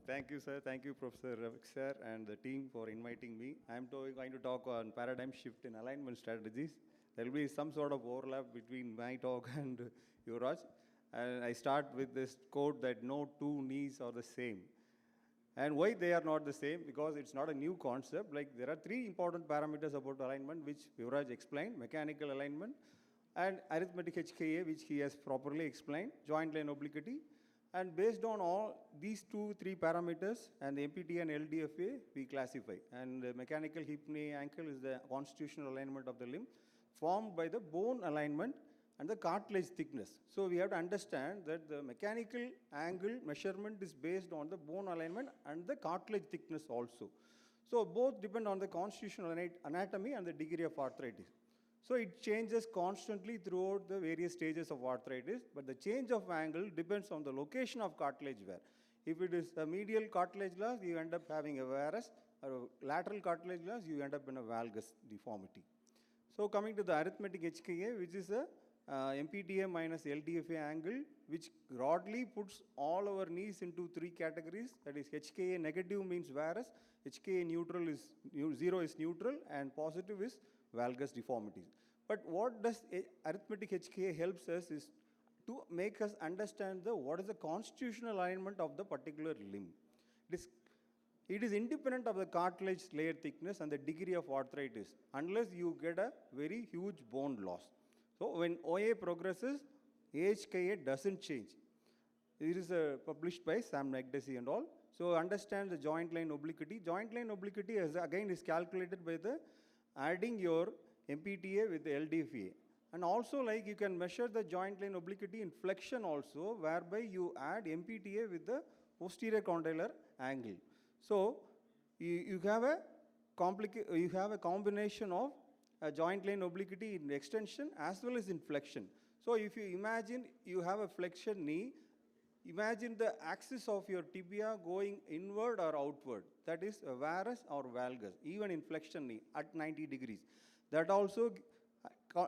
Thank you, sir. Thank you, Professor Ravik, sir, and the team for inviting me. I'm going to talk on paradigm shift in alignment strategies. There will be some sort of overlap between my talk and yours. And I start with this quote that no two knees are the same. And why they are not the same? Because it's not a new concept. Like there are three important parameters about alignment, which Yuvraj explained: mechanical alignment, and arithmetic HKA, which he has properly explained, joint line obliquity. And based on all these three parameters and the MPT and LDFA, we classify. And the mechanical hip knee ankle is the constitutional alignment of the limb formed by the bone alignment and the cartilage thickness. So we have to understand that the mechanical angle measurement is based on the bone alignment and the cartilage thickness also. So both depend on the constitutional anatomy and the degree of arthritis. So it changes constantly throughout the various stages of arthritis, but the change of angle depends on the location of cartilage wear. If it is a medial cartilage loss, you end up having a varus, or a lateral cartilage loss, you end up in a valgus deformity. So coming to the arithmetic HKA, which is a MPTA minus LDFA angle, which broadly puts all our knees into three categories. That is HKA negative means varus, HKA neutral is 0 is neutral, and positive is valgus deformities. But what does arithmetic HKA helps us is to make us understand what is the constitutional alignment of the particular limb. It is independent of the cartilage layer thickness and the degree of arthritis unless you get a very huge bone loss. So when OA progresses, HKA doesn't change. It is published by Sam Magdesi and all. So understand the joint line obliquity. Joint line obliquity is calculated by the adding your MPTA with the LDFA. And also like you can measure the joint line obliquity in flexion also, whereby you add MPTA with the posterior condylar angle. So you have a combination of a joint line obliquity in extension as well as in flexion. So if you imagine you have a flexion knee, imagine the axis of your tibia going inward or outward. That is a varus or valgus, even in flexion knee at 90 degrees. That also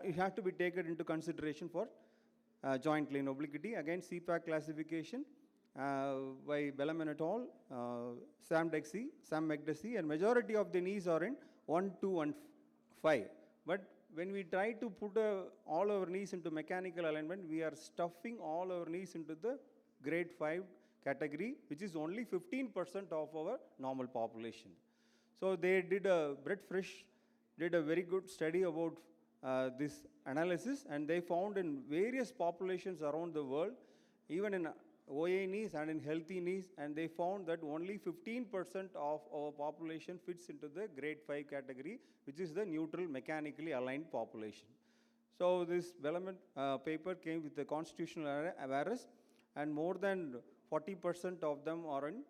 you have to be taken into consideration for joint line obliquity. Again, CPAC classification by Bellman et al., Sam Magdesi, and majority of the knees are in 1, 2, and 5. But when we try to put all our knees into mechanical alignment, we are stuffing all our knees into the grade 5 category, which is only 15% of our normal population. So they Brett Frisch did a very good study about this analysis, and they found in various populations around the world, even in OA knees and in healthy knees, and they found that only 15% of our population fits into the grade 5 category, which is the neutral mechanically aligned population. So this Bellman paper came with the constitutional varus, and more than 40% of them are in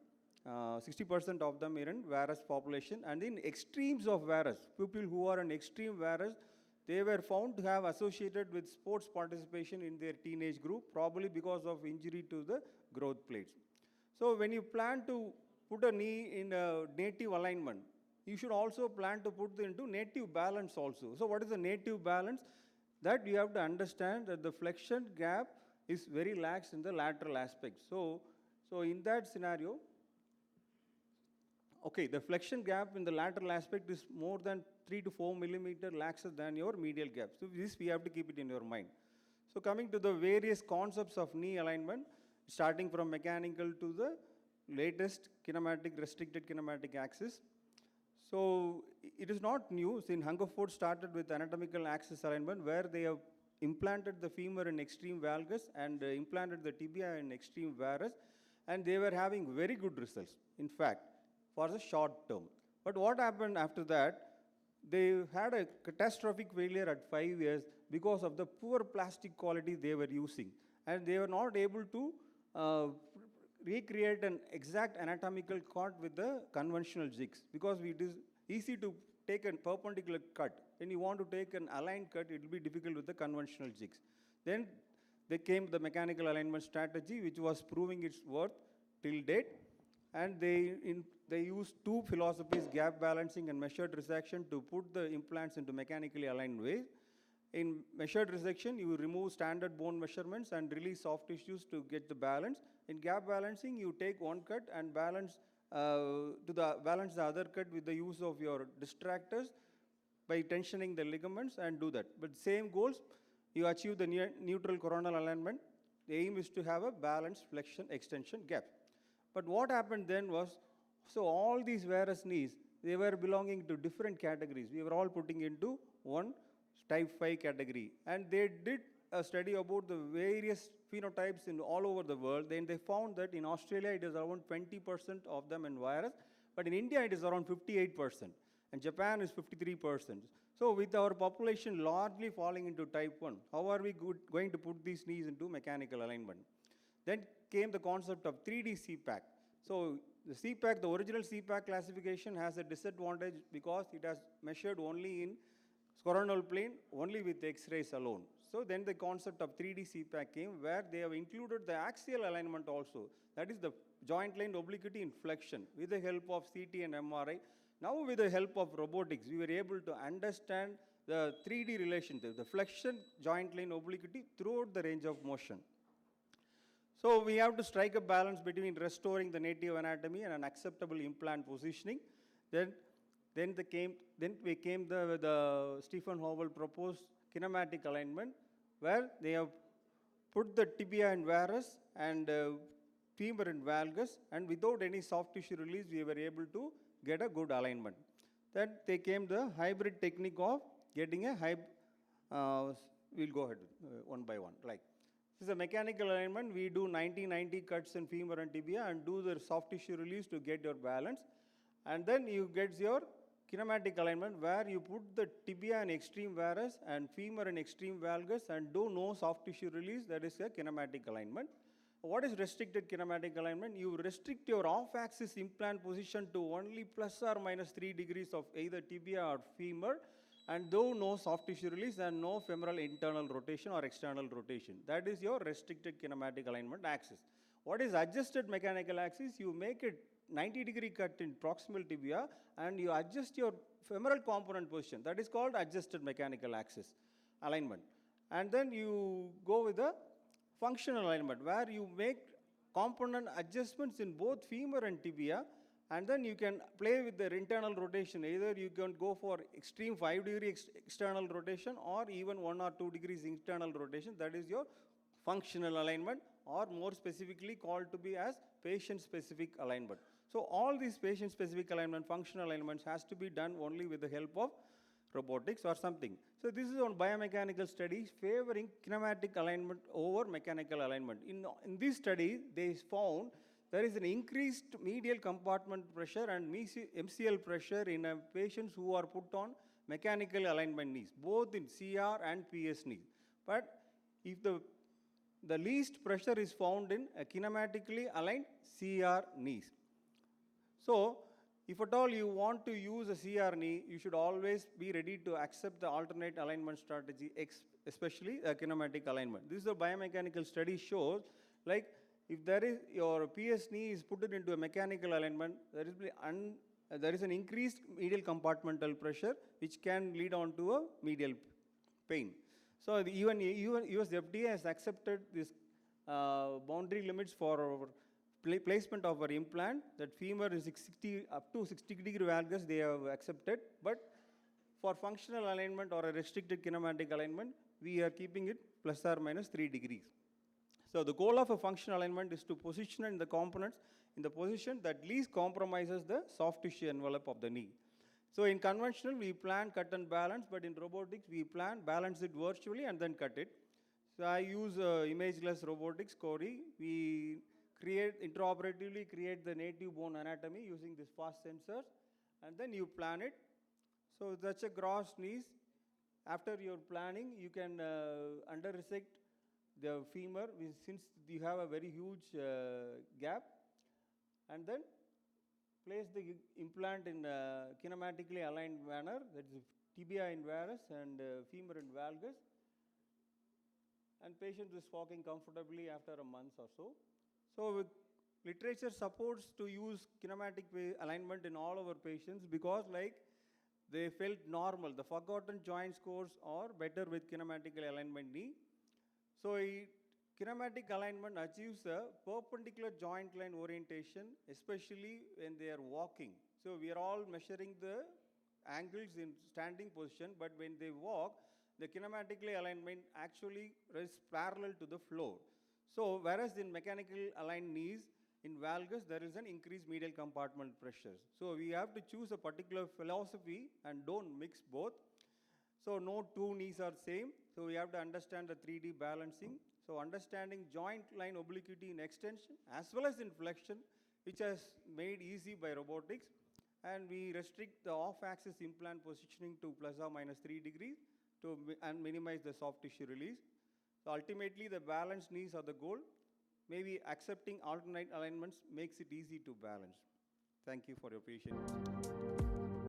60% of them are in varus population, and in extremes of varus, people who are in extreme varus, they were found to have associated with sports participation in their teenage group, probably because of injury to the growth plates. So when you plan to put a knee in a native alignment, you should also plan to put it into native balance also. So what is the native balance? That you have to understand that the flexion gap is very lax in the lateral aspect. So in that scenario, okay, the flexion gap in the lateral aspect is more than 3 to 4 millimeter laxer than your medial gap. So this we have to keep it in your mind. So coming to the various concepts of knee alignment, starting from mechanical to the latest kinematic, restricted kinematic axis. So it is not new. Since Hungerford started with anatomical axis alignment, where they have implanted the femur in extreme valgus and implanted the tibia in extreme varus, and they were having very good results, in fact, for the short term. But what happened after that? They had a catastrophic failure at 5 years because of the poor plastic quality they were using, and they were not able to recreate an exact anatomical cut with the conventional jigs, because it is easy to take a perpendicular cut. When you want to take an aligned cut, it will be difficult with the conventional jigs. Then they came the mechanical alignment strategy, which was proving its worth till date. And they used two philosophies, gap balancing and measured resection, to put the implants into mechanically aligned ways. In measured resection, you remove standard bone measurements and release soft tissues to get the balance. In gap balancing, you take one cut and balance balance the other cut with the use of your distractors by tensioning the ligaments and do that. But same goals, you achieve the neutral coronal alignment. The aim is to have a balanced flexion extension gap. But what happened then was, so all these varus knees, they were belonging to different categories. We were all putting into one type 5 category. And they did a study about the various phenotypes in all over the world. Then they found that in Australia it is around 20% of them in virus, but in India it is around 58%, and Japan is 53%. So with our population largely falling into type 1, how are we going to put these knees into mechanical alignment? Then came the concept of 3D CPAC. So the CPAC, the original CPAC classification has a disadvantage because it has measured only in coronal plane, only with X-rays alone. So then the concept of 3D CPAC came, where they have included the axial alignment also. That is the joint line obliquity in flexion with the help of CT and MRI. Now with the help of robotics, we were able to understand the 3D relationship, the flexion, joint line obliquity throughout the range of motion. So we have to strike a balance between restoring the native anatomy and an acceptable implant positioning. Then we came the Stephen Howell proposed kinematic alignment, where they have put the tibia in varus and femur in valgus, and without any soft tissue release, we were able to get a good alignment. Then they came the hybrid technique of getting a we'll go ahead one by one. Like this is a mechanical alignment. We do 90 cuts in femur and tibia and do the soft tissue release to get your balance, and then you get your kinematic alignment, where you put the tibia in extreme varus and femur in extreme valgus and do no soft tissue release. That is a kinematic alignment. What is restricted kinematic alignment? You restrict your off-axis implant position to only plus or minus 3 degrees of either tibia or femur, and do no soft tissue release and no femoral internal rotation or external rotation. That is your restricted kinematic alignment axis. What is adjusted mechanical axis? You make it 90-degree cut in proximal tibia and you adjust your femoral component position. That is called adjusted mechanical axis alignment. And then you go with the functional alignment, where you make component adjustments in both femur and tibia, and then you can play with their internal rotation. Either you can go for extreme 5-degree external rotation or even 1 or 2 degrees internal rotation. That is your functional alignment, or more specifically called to be as patient-specific alignment. So all these patient-specific alignment, functional alignments has to be done only with the help of robotics or something. So this is on biomechanical studies favoring kinematic alignment over mechanical alignment. In this study, they found there is an increased medial compartment pressure and MCL pressure in patients who are put on mechanical alignment knees, both in CR and PS knee. But if the least pressure is found in a kinematically aligned CR knees. So, if at all you want to use a CR knee, you should always be ready to accept the alternate alignment strategy, especially a kinematic alignment. This is a biomechanical study shows, like if there is your PS knee is put into a mechanical alignment, there is an increased medial compartmental pressure which can lead on to a medial pain. So even US FDA has accepted this boundary limits for our placement of our implant. That femur is up to 60-degree valgus they have accepted, but for functional alignment or a restricted kinematic alignment, we are keeping it plus or minus 3 degrees. So the goal of a functional alignment is to position the components in the position that least compromises the soft tissue envelope of the knee. So in conventional, we plan, cut and balance, but in robotics, we plan, balance it virtually and then cut it. So I use imageless robotics, CORI. We intraoperatively create the native bone anatomy using this fast sensors, and then you plan it. So that's a gross knees. After your planning, you can under resect the femur since you have a very huge gap, and then place the implant in a kinematically aligned manner, that is tibia in varus and femur in valgus, and patient is walking comfortably after a month or so. So literature supports to use kinematic alignment in all our patients because like they felt normal. The forgotten joint scores are better with kinematically alignment knee. So kinematic alignment achieves a perpendicular joint line orientation, especially when they are walking. So we are all measuring the angles in standing position, but when they walk, the kinematically alignment actually is parallel to the floor. So whereas in mechanically aligned knees, in valgus, there is an increased medial compartment pressures. So we have to choose a particular philosophy and don't mix both. So no two knees are same. So we have to understand the 3D balancing. So understanding joint line obliquity in extension as well as in flexion, which has made easy by robotics. And we restrict the off-axis implant positioning to plus or minus 3 degrees and minimize the soft tissue release. So ultimately, the balanced knees are the goal. Maybe accepting alternate alignments makes it easy to balance. Thank you for your patience.